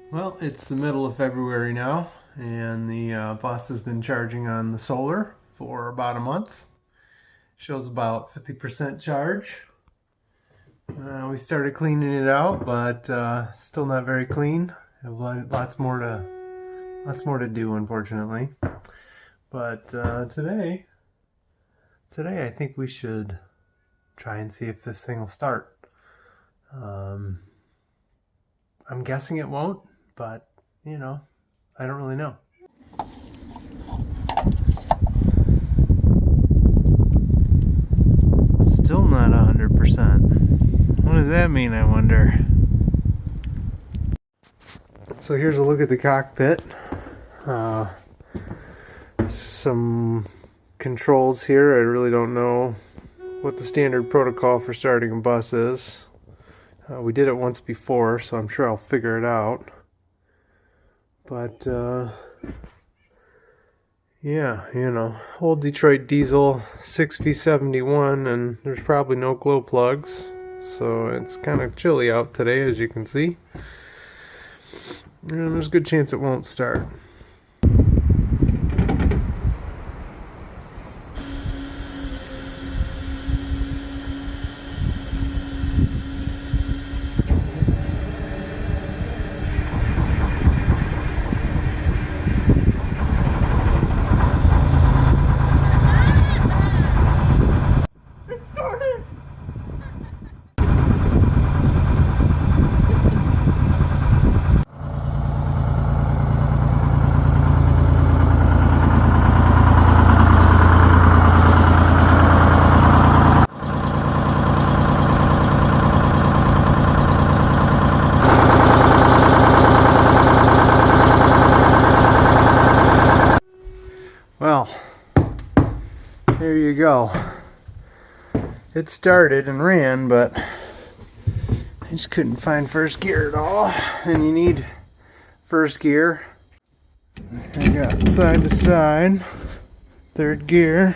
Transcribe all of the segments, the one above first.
Well, it's the middle of February now, and the bus has been charging on the solar for about a month. Shows about 50% charge. We started cleaning it out, but still not very clean. Have lots more to do, unfortunately. But today I think we should try and see if this thing will start. I'm guessing it won't, but you know, I don't really know. Still not 100%. What does that mean, I wonder? So here's a look at the cockpit. Some controls here. I really don't know what the standard protocol for starting a bus is. We did it once before, so I'm sure I'll figure it out. But yeah, you know, old Detroit Diesel 6V71, and there's probably no glow plugs, so it's kind of chilly out today, as you can see. And there's a good chance it won't start. Well, there you go. It started and ran, but I just couldn't find first gear at all. And you need first gear. I got side to side. Third gear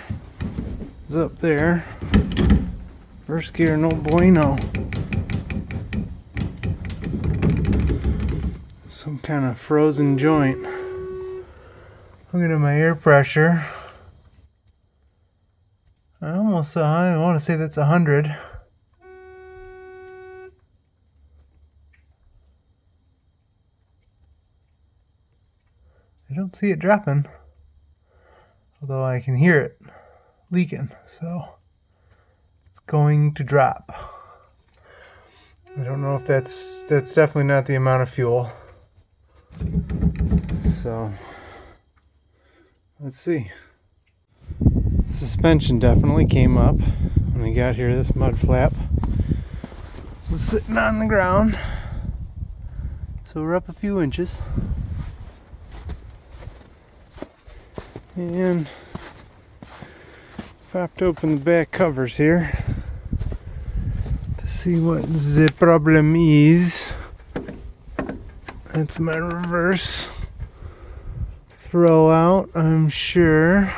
is up there. First gear, no bueno. Some kind of frozen joint. Looking at my air pressure, I want to say that's 100. I don't see it dropping, although I can hear it leaking, so it's going to drop. I don't know if that's definitely not the amount of fuel. So let's see. Suspension definitely came up when we got here. This mud flap was sitting on the ground, so we're up a few inches. And popped open the back covers here to see what the problem is. That's my reverse throw out, I'm sure.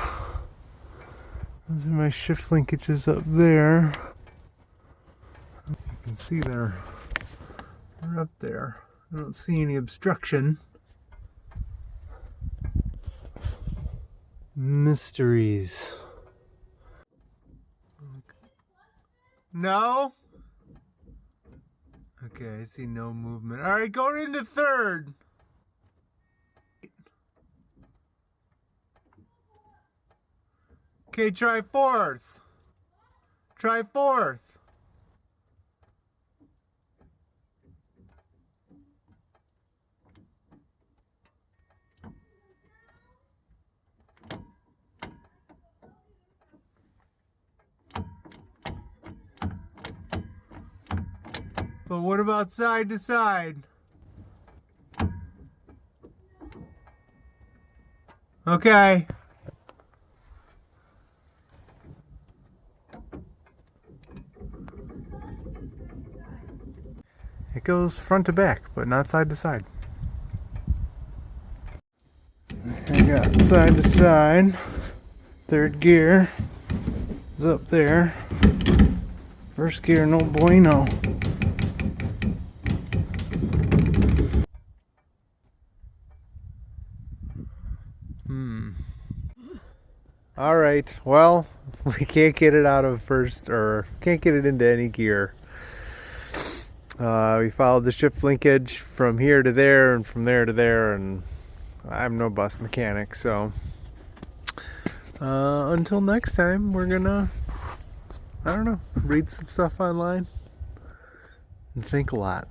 Those are my shift linkages up there. You can see they're up there. I don't see any obstruction. Mysteries. No? Okay, I see no movement. Alright, going into third. Okay, try fourth. Try fourth. But what about side to side? Okay. It goes front to back, but not side to side. I got side to side. Third gear is up there. First gear, no bueno. All right. Well, we can't get it out of first, or can't get it into any gear. We followed the shift linkage from here to there and from there to there, and I'm no bus mechanic, so until next time, we're gonna, I don't know, read some stuff online and think a lot.